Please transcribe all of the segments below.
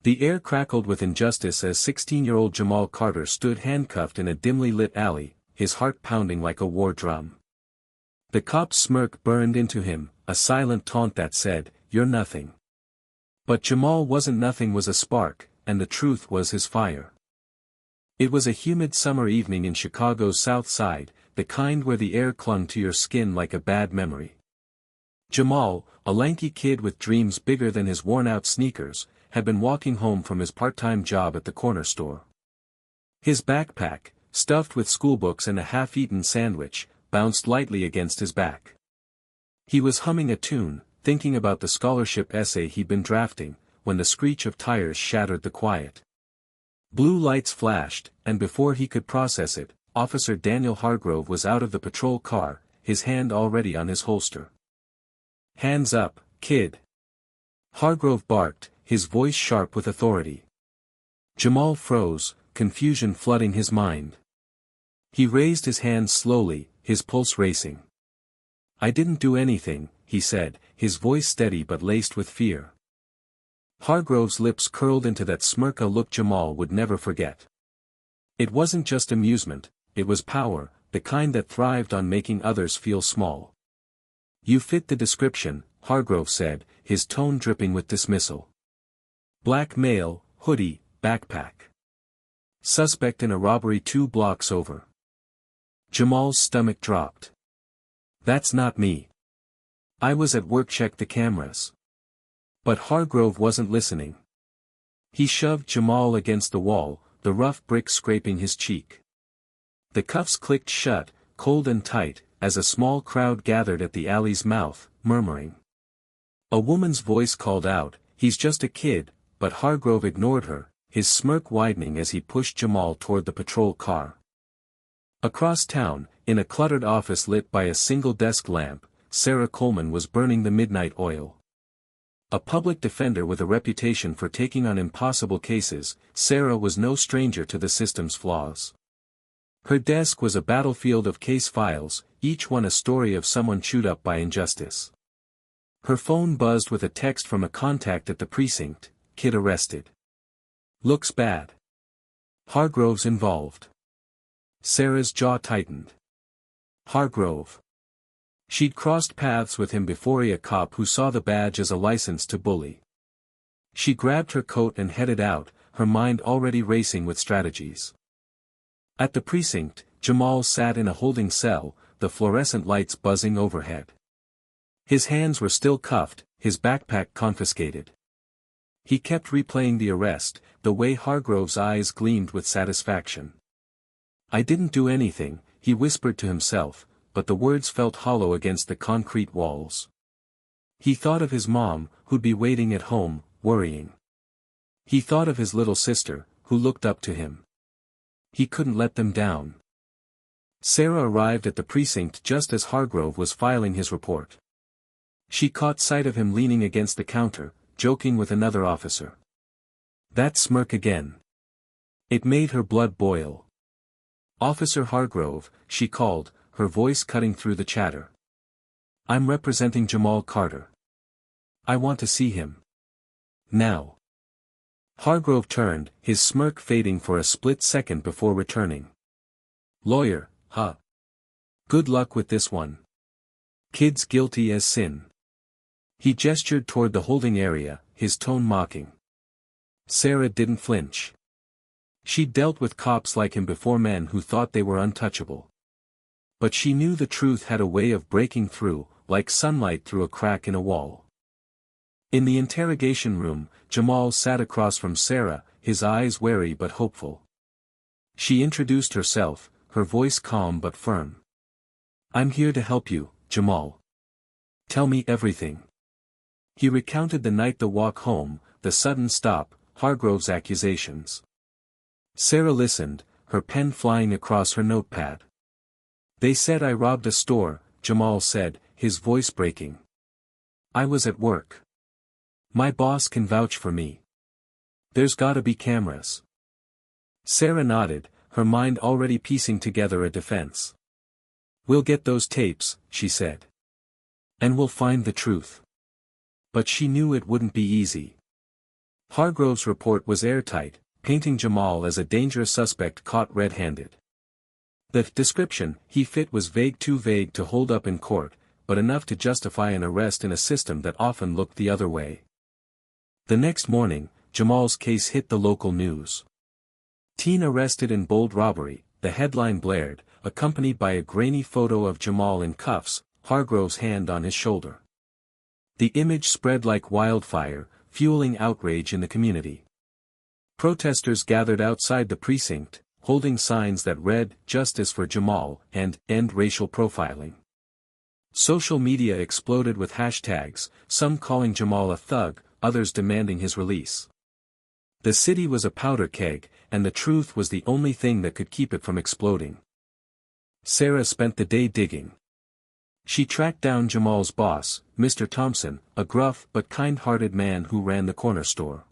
The air crackled with injustice as 16-year-old Jamal Carter stood handcuffed in a dimly lit alley, his heart pounding like a war drum. The cop's smirk burned into him, a silent taunt that said, "You're nothing." But Jamal wasn't. Nothing was a spark, and the truth was his fire. It was a humid summer evening in Chicago's South Side, the kind where the air clung to your skin like a bad memory. Jamal, a lanky kid with dreams bigger than his worn-out sneakers, had been walking home from his part-time job at the corner store. His backpack, stuffed with schoolbooks and a half-eaten sandwich, bounced lightly against his back. He was humming a tune, thinking about the scholarship essay he'd been drafting, when the screech of tires shattered the quiet. Blue lights flashed, and before he could process it, Officer Daniel Hargrove was out of the patrol car, his hand already on his holster. "Hands up, kid!" Hargrove barked, his voice sharp with authority. Jamal froze, confusion flooding his mind. He raised his hands slowly, his pulse racing. "I didn't do anything," he said, his voice steady but laced with fear. Hargrove's lips curled into that smirk, a look Jamal would never forget. It wasn't just amusement, it was power, the kind that thrived on making others feel small. "You fit the description," Hargrove said, his tone dripping with dismissal. "Black male, hoodie, backpack. Suspect in a robbery 2 blocks over." Jamal's stomach dropped. "That's not me. I was at work. Check the cameras." But Hargrove wasn't listening. He shoved Jamal against the wall, the rough brick scraping his cheek. The cuffs clicked shut, cold and tight, as a small crowd gathered at the alley's mouth, murmuring. A woman's voice called out, "He's just a kid," but Hargrove ignored her, his smirk widening as he pushed Jamal toward the patrol car. Across town, in a cluttered office lit by a single desk lamp, Sarah Coleman was burning the midnight oil. A public defender with a reputation for taking on impossible cases, Sarah was no stranger to the system's flaws. Her desk was a battlefield of case files, each one a story of someone chewed up by injustice. Her phone buzzed with a text from a contact at the precinct, "Kid arrested. Looks bad. Hargrove's involved." Sarah's jaw tightened. Hargrove. She'd crossed paths with him before, a cop who saw the badge as a license to bully. She grabbed her coat and headed out, her mind already racing with strategies. At the precinct, Jamal sat in a holding cell, the fluorescent lights buzzing overhead. His hands were still cuffed, his backpack confiscated. He kept replaying the arrest, the way Hargrove's eyes gleamed with satisfaction. "I didn't do anything," he whispered to himself, but the words felt hollow against the concrete walls. He thought of his mom, who'd be waiting at home, worrying. He thought of his little sister, who looked up to him. He couldn't let them down. Sarah arrived at the precinct just as Hargrove was filing his report. She caught sight of him leaning against the counter, joking with another officer. That smirk again. It made her blood boil. "Officer Hargrove," she called, her voice cutting through the chatter. "I'm representing Jamal Carter. I want to see him. Now." Hargrove turned, his smirk fading for a split second before returning. "Lawyer, huh? Good luck with this one. Kid's guilty as sin." He gestured toward the holding area, his tone mocking. Sarah didn't flinch. She'd dealt with cops like him before, men who thought they were untouchable. But she knew the truth had a way of breaking through, like sunlight through a crack in a wall. In the interrogation room, Jamal sat across from Sarah, his eyes wary but hopeful. She introduced herself, her voice calm but firm. "I'm here to help you, Jamal. Tell me everything." He recounted the night, the walk home, the sudden stop, Hargrove's accusations. Sarah listened, her pen flying across her notepad. "They said I robbed a store," Jamal said, his voice breaking. "I was at work. My boss can vouch for me. There's gotta be cameras." Sarah nodded, her mind already piecing together a defense. "We'll get those tapes," she said. "And we'll find the truth." But she knew it wouldn't be easy. Hargrove's report was airtight, painting Jamal as a dangerous suspect caught red-handed. The description he fit was too vague to hold up in court, but enough to justify an arrest in a system that often looked the other way. The next morning, Jamal's case hit the local news. "Teen arrested in bold robbery," the headline blared, accompanied by a grainy photo of Jamal in cuffs, Hargrove's hand on his shoulder. The image spread like wildfire, fueling outrage in the community. Protesters gathered outside the precinct, holding signs that read, "Justice for Jamal," and "End Racial Profiling." Social media exploded with hashtags, some calling Jamal a thug, others demanding his release. The city was a powder keg, and the truth was the only thing that could keep it from exploding. Sarah spent the day digging. She tracked down Jamal's boss, Mr. Thompson, a gruff but kind-hearted man who ran the corner store.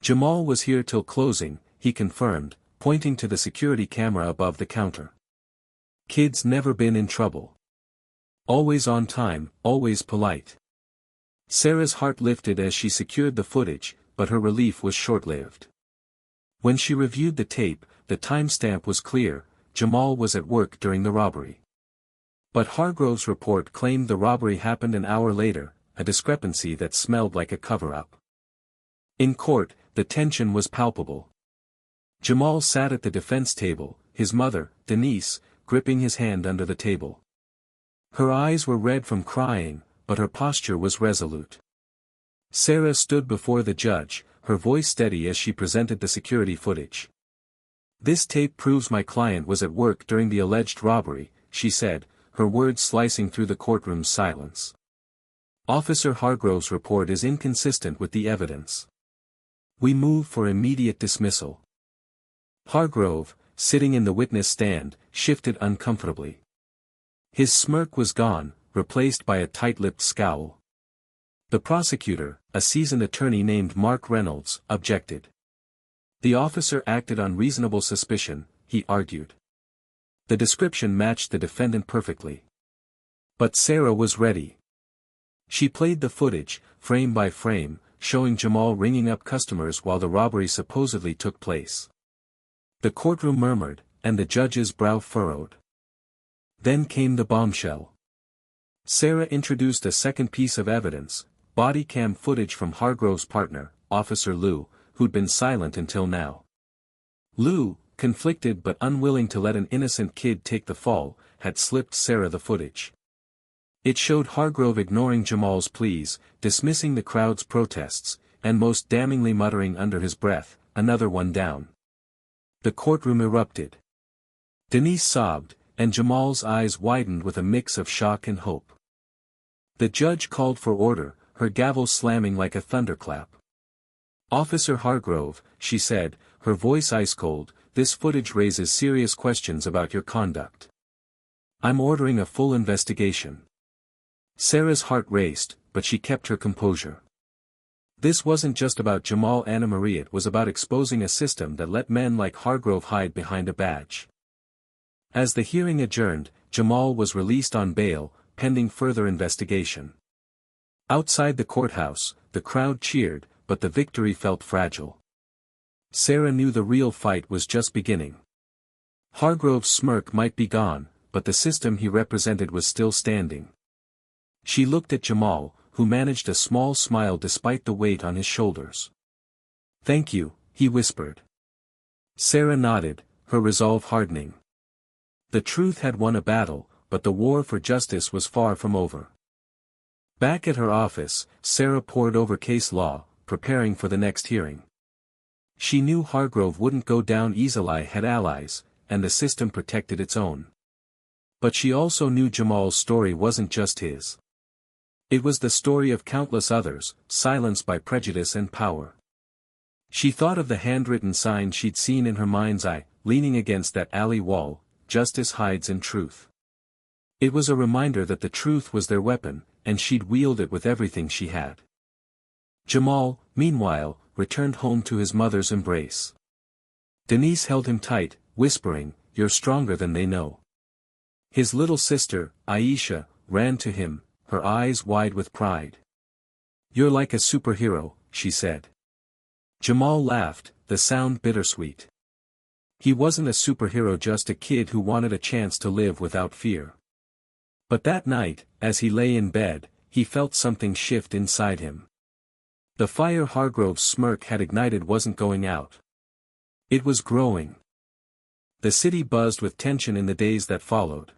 "Jamal was here till closing," he confirmed, pointing to the security camera above the counter. "Kid's never been in trouble. Always on time, always polite." Sarah's heart lifted as she secured the footage, but her relief was short-lived. When she reviewed the tape, the timestamp was clear: Jamal was at work during the robbery. But Hargrove's report claimed the robbery happened an hour later, a discrepancy that smelled like a cover-up. In court, the tension was palpable. Jamal sat at the defense table, his mother, Denise, gripping his hand under the table. Her eyes were red from crying, but her posture was resolute. Sarah stood before the judge, her voice steady as she presented the security footage. "This tape proves my client was at work during the alleged robbery," she said, her words slicing through the courtroom's silence. "Officer Hargrove's report is inconsistent with the evidence. We move for immediate dismissal." Hargrove, sitting in the witness stand, shifted uncomfortably. His smirk was gone, replaced by a tight-lipped scowl. The prosecutor, a seasoned attorney named Mark Reynolds, objected. "The officer acted on reasonable suspicion," he argued. The description matched the defendant perfectly. But Sarah was ready. She played the footage, frame by frame, showing Jamal ringing up customers while the robbery supposedly took place. The courtroom murmured, and the judge's brow furrowed. Then came the bombshell. Sarah introduced a second piece of evidence, body cam footage from Hargrove's partner, Officer Lou, who'd been silent until now. Lou, conflicted but unwilling to let an innocent kid take the fall, had slipped Sarah the footage. It showed Hargrove ignoring Jamal's pleas, dismissing the crowd's protests, and most damningly muttering under his breath, "Another one down." The courtroom erupted. Denise sobbed, and Jamal's eyes widened with a mix of shock and hope. The judge called for order, her gavel slamming like a thunderclap. "Officer Hargrove," she said, her voice ice-cold, "this footage raises serious questions about your conduct. I'm ordering a full investigation." Sarah's heart raced, but she kept her composure. This wasn't just about Jamal Anna Marie, it was about exposing a system that let men like Hargrove hide behind a badge. As the hearing adjourned, Jamal was released on bail, pending further investigation. Outside the courthouse, the crowd cheered, but the victory felt fragile. Sarah knew the real fight was just beginning. Hargrove's smirk might be gone, but the system he represented was still standing. She looked at Jamal, who managed a small smile despite the weight on his shoulders. "Thank you," he whispered. Sarah nodded, her resolve hardening. The truth had won a battle, but the war for justice was far from over. Back at her office, Sarah pored over case law, preparing for the next hearing. She knew Hargrove wouldn't go down easily, had allies, and the system protected its own. But she also knew Jamal's story wasn't just his. It was the story of countless others, silenced by prejudice and power. She thought of the handwritten sign she'd seen in her mind's eye, leaning against that alley wall, "Justice hides in truth." It was a reminder that the truth was their weapon, and she'd wield it with everything she had. Jamal, meanwhile, returned home to his mother's embrace. Denise held him tight, whispering, "You're stronger than they know." His little sister, Aisha, ran to him, her eyes wide with pride. "You're like a superhero," she said. Jamal laughed, the sound bittersweet. He wasn't a superhero, just a kid who wanted a chance to live without fear. But that night, as he lay in bed, he felt something shift inside him. The fire Hargrove's smirk had ignited wasn't going out. It was growing. The city buzzed with tension in the days that followed.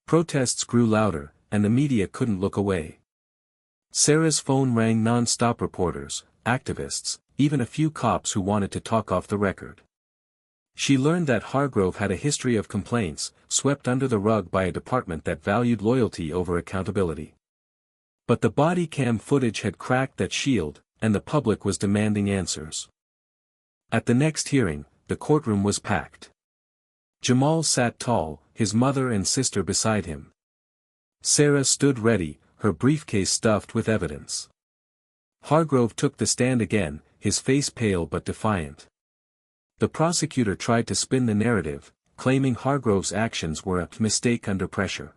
Protests grew louder, and the media couldn't look away. Sarah's phone rang non-stop, reporters, activists, even a few cops who wanted to talk off the record. She learned that Hargrove had a history of complaints, swept under the rug by a department that valued loyalty over accountability. But the body cam footage had cracked that shield, and the public was demanding answers. At the next hearing, the courtroom was packed. Jamal sat tall, his mother and sister beside him. Sarah stood ready, her briefcase stuffed with evidence. Hargrove took the stand again, his face pale but defiant. The prosecutor tried to spin the narrative, claiming Hargrove's actions were a mistake under pressure.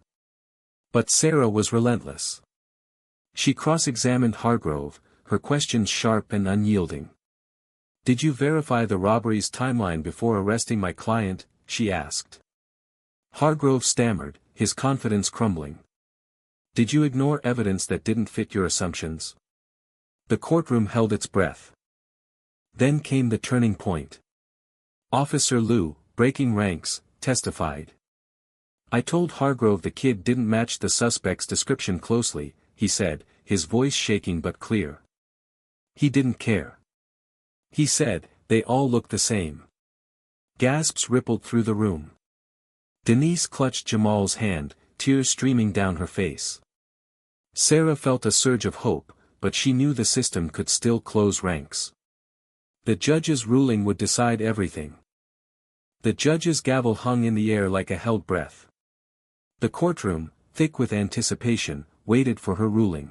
But Sarah was relentless. She cross-examined Hargrove, her questions sharp and unyielding. "Did you verify the robbery's timeline before arresting my client?" she asked. Hargrove stammered, his confidence crumbling. "Did you ignore evidence that didn't fit your assumptions?" The courtroom held its breath. Then came the turning point. Officer Liu, breaking ranks, testified. "I told Hargrove the kid didn't match the suspect's description closely," he said, his voice shaking but clear. "He didn't care. He said, they all look the same." Gasps rippled through the room. Denise clutched Jamal's hand, tears streaming down her face. Sarah felt a surge of hope, but she knew the system could still close ranks. The judge's ruling would decide everything. The judge's gavel hung in the air like a held breath. The courtroom, thick with anticipation, waited for her ruling.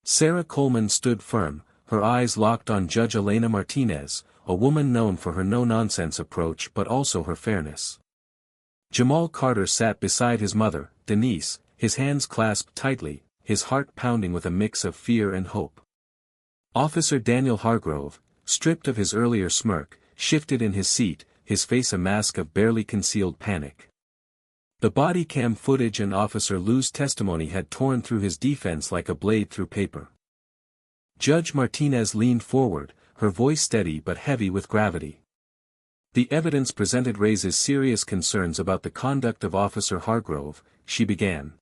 Sarah Coleman stood firm, her eyes locked on Judge Elena Martinez, a woman known for her no-nonsense approach but also her fairness. Jamal Carter sat beside his mother, Denise, his hands clasped tightly, his heart pounding with a mix of fear and hope. Officer Daniel Hargrove, stripped of his earlier smirk, shifted in his seat, his face a mask of barely concealed panic. The body cam footage and Officer Liu's testimony had torn through his defense like a blade through paper. Judge Martinez leaned forward, her voice steady but heavy with gravity. "The evidence presented raises serious concerns about the conduct of Officer Hargrove," she began.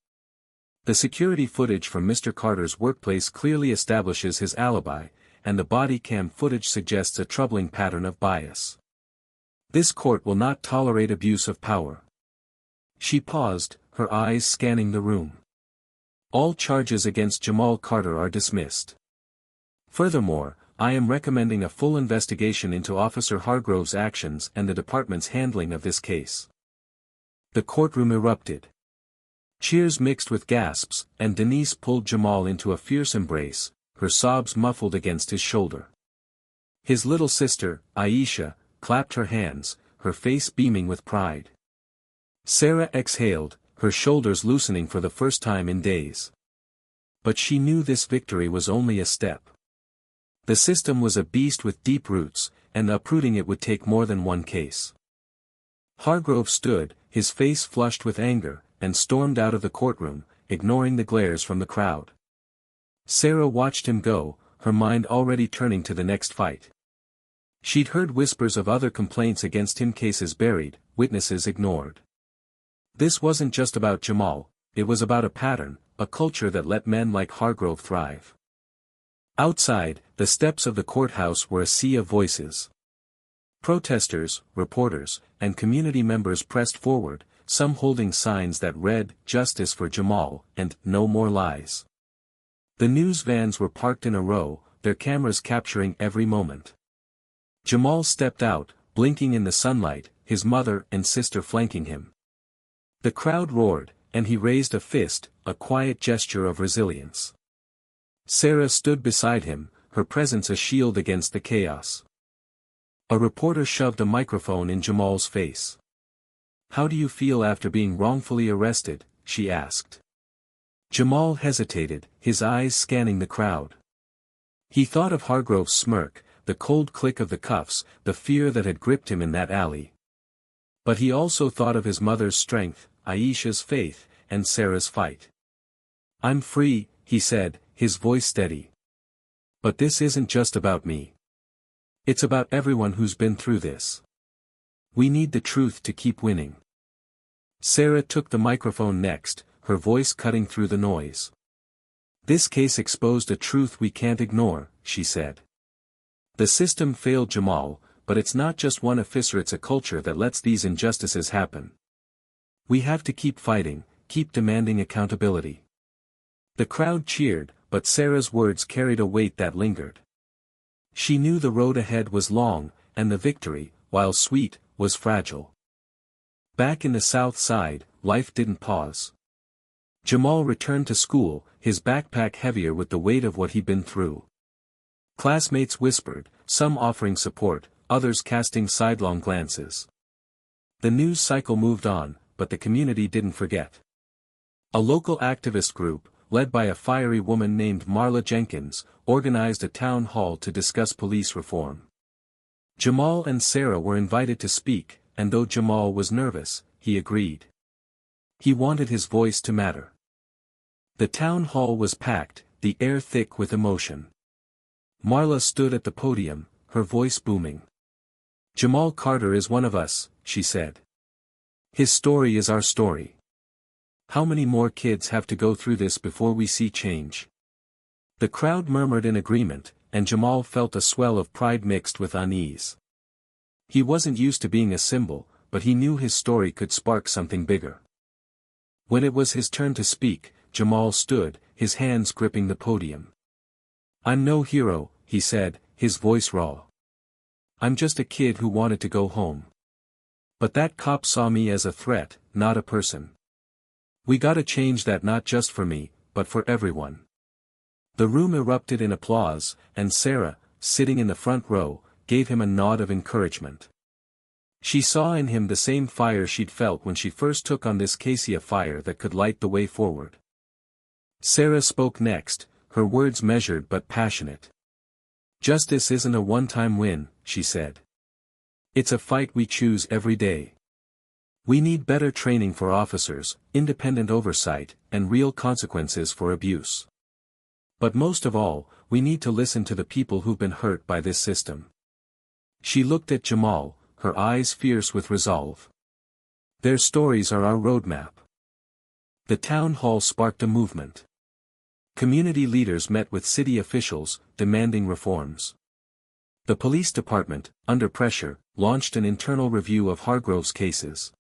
"The security footage from Mr. Carter's workplace clearly establishes his alibi, and the body cam footage suggests a troubling pattern of bias. This court will not tolerate abuse of power." She paused, her eyes scanning the room. "All charges against Jamal Carter are dismissed. Furthermore, I am recommending a full investigation into Officer Hargrove's actions and the department's handling of this case." The courtroom erupted. Cheers mixed with gasps, and Denise pulled Jamal into a fierce embrace, her sobs muffled against his shoulder. His little sister, Aisha, clapped her hands, her face beaming with pride. Sarah exhaled, her shoulders loosening for the first time in days. But she knew this victory was only a step. The system was a beast with deep roots, and uprooting it would take more than one case. Hargrove stood, his face flushed with anger, and stormed out of the courtroom, ignoring the glares from the crowd. Sarah watched him go, her mind already turning to the next fight. She'd heard whispers of other complaints against him, cases buried, witnesses ignored. This wasn't just about Jamal, it was about a pattern, a culture that let men like Hargrove thrive. Outside, the steps of the courthouse were a sea of voices. Protesters, reporters, and community members pressed forward, some holding signs that read, "Justice for Jamal," and "No more lies." The news vans were parked in a row, their cameras capturing every moment. Jamal stepped out, blinking in the sunlight, his mother and sister flanking him. The crowd roared, and he raised a fist, a quiet gesture of resilience. Sarah stood beside him, her presence a shield against the chaos. A reporter shoved a microphone in Jamal's face. "How do you feel after being wrongfully arrested?" she asked. Jamal hesitated, his eyes scanning the crowd. He thought of Hargrove's smirk, the cold click of the cuffs, the fear that had gripped him in that alley. But he also thought of his mother's strength, Aisha's faith, and Sarah's fight. "I'm free," he said, his voice steady. "But this isn't just about me. It's about everyone who's been through this. We need the truth to keep winning." Sarah took the microphone next, her voice cutting through the noise. "This case exposed a truth we can't ignore," she said. "The system failed Jamal, but it's not just one officer, it's a culture that lets these injustices happen. We have to keep fighting, keep demanding accountability." The crowd cheered, but Sarah's words carried a weight that lingered. She knew the road ahead was long, and the victory, while sweet, was fragile. Back in the South Side, life didn't pause. Jamal returned to school, his backpack heavier with the weight of what he'd been through. Classmates whispered, some offering support, others casting sidelong glances. The news cycle moved on, but the community didn't forget. A local activist group, led by a fiery woman named Marla Jenkins, organized a town hall to discuss police reform. Jamal and Sarah were invited to speak, and though Jamal was nervous, he agreed. He wanted his voice to matter. The town hall was packed, the air thick with emotion. Marla stood at the podium, her voice booming. "Jamal Carter is one of us," she said. "His story is our story. How many more kids have to go through this before we see change?" The crowd murmured in agreement, and Jamal felt a swell of pride mixed with unease. He wasn't used to being a symbol, but he knew his story could spark something bigger. When it was his turn to speak, Jamal stood, his hands gripping the podium. "I'm no hero," he said, his voice raw. "I'm just a kid who wanted to go home. But that cop saw me as a threat, not a person. We gotta change that, not just for me, but for everyone." The room erupted in applause, and Sarah, sitting in the front row, gave him a nod of encouragement. She saw in him the same fire she'd felt when she first took on this case, a fire that could light the way forward. Sarah spoke next, her words measured but passionate. "Justice isn't a one-time win," she said. "It's a fight we choose every day. We need better training for officers, independent oversight, and real consequences for abuse. But most of all, we need to listen to the people who've been hurt by this system." She looked at Jamal, her eyes fierce with resolve. "Their stories are our roadmap." The town hall sparked a movement. Community leaders met with city officials, demanding reforms. The police department, under pressure, launched an internal review of Hargrove's cases.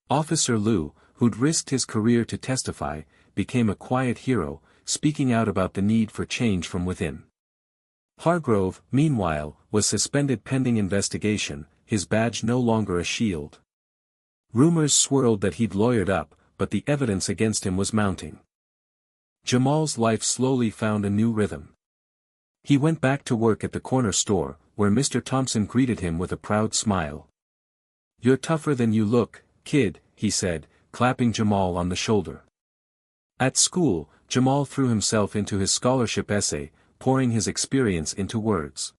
Officer Liu, who'd risked his career to testify, became a quiet hero, speaking out about the need for change from within. Hargrove, meanwhile, was suspended pending investigation, his badge no longer a shield. Rumors swirled that he'd lawyered up, but the evidence against him was mounting. Jamal's life slowly found a new rhythm. He went back to work at the corner store, where Mr. Thompson greeted him with a proud smile. "You're tougher than you look, kid," he said, clapping Jamal on the shoulder. At school, Jamal threw himself into his scholarship essay, pouring his experience into words.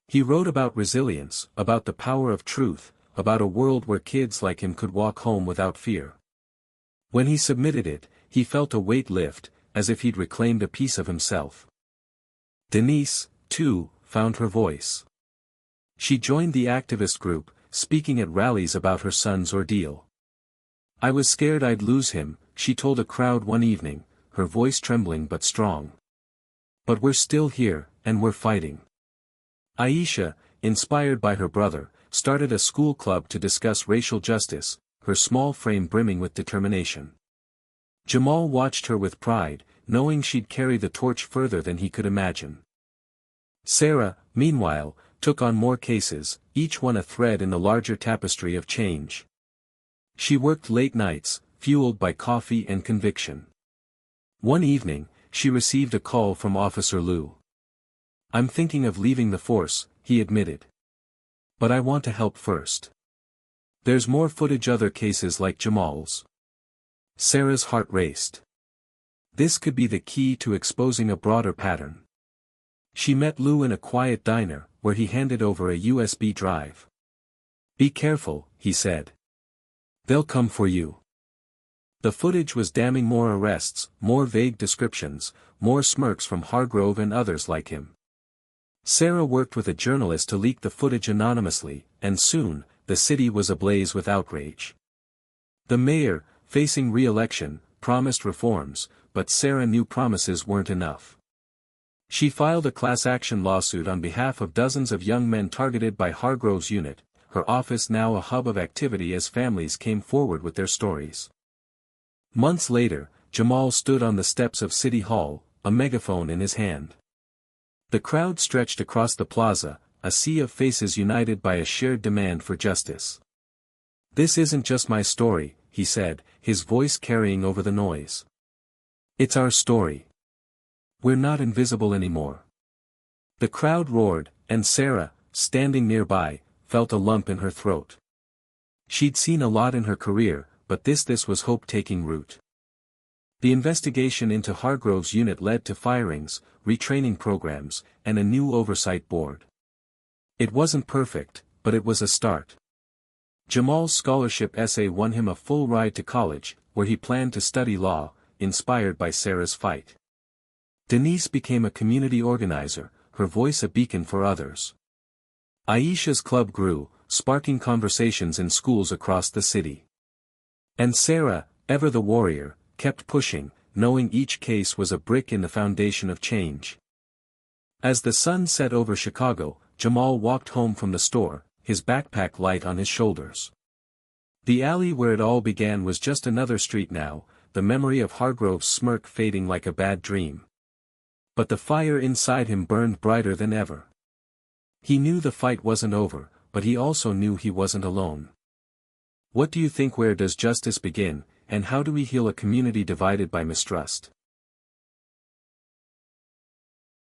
He wrote about resilience, about the power of truth, about a world where kids like him could walk home without fear. When he submitted it, he felt a weight lift, as if he'd reclaimed a piece of himself. Denise, too, found her voice. She joined the activist group, speaking at rallies about her son's ordeal. "I was scared I'd lose him," she told a crowd one evening, her voice trembling but strong. "But we're still here, and we're fighting." Aisha, inspired by her brother, started a school club to discuss racial justice, her small frame brimming with determination. Jamal watched her with pride, knowing she'd carry the torch further than he could imagine. Sarah, meanwhile, took on more cases, each one a thread in the larger tapestry of change. She worked late nights, fueled by coffee and conviction. One evening, she received a call from Officer Liu. "I'm thinking of leaving the force," he admitted. "But I want to help first. There's more footage, other cases like Jamal's." Sarah's heart raced. This could be the key to exposing a broader pattern. She met Lou in a quiet diner, where he handed over a USB drive. "Be careful," he said. "They'll come for you." The footage was damning: more arrests, more vague descriptions, more Smirks from Hargrove and others like him. Sarah worked with a journalist to leak the footage anonymously, and soon, the city was ablaze with outrage. The mayor, facing re-election, promised reforms, but Sarah knew promises weren't enough. She filed a class action lawsuit on behalf of dozens of young men targeted by Hargrove's unit, her office now a hub of activity as families came forward with their stories. Months later, Jamal stood on the steps of City Hall, a megaphone in his hand. The crowd stretched across the plaza, a sea of faces united by a shared demand for justice. "This isn't just my story," he said, his voice carrying over the noise. "It's our story. We're not invisible anymore." The crowd roared, and Sarah, standing nearby, felt a lump in her throat. She'd seen a lot in her career, but this was hope taking root. The investigation into Hargrove's unit led to firings, retraining programs, and a new oversight board. It wasn't perfect, but it was a start. Jamal's scholarship essay won him a full ride to college, where he planned to study law, inspired by Sarah's fight. Denise became a community organizer, her voice a beacon for others. Aisha's club grew, sparking conversations in schools across the city. And Sarah, ever the warrior, kept pushing, knowing each case was a brick in the foundation of change. As the sun set over Chicago, Jamal walked home from the store, his backpack light on his shoulders. The alley where it all began was just another street now, the memory of Hargrove's smirk fading like a bad dream. But the fire inside him burned brighter than ever. He knew the fight wasn't over, but he also knew he wasn't alone. What do you think? Where does justice begin, and how do we heal a community divided by mistrust?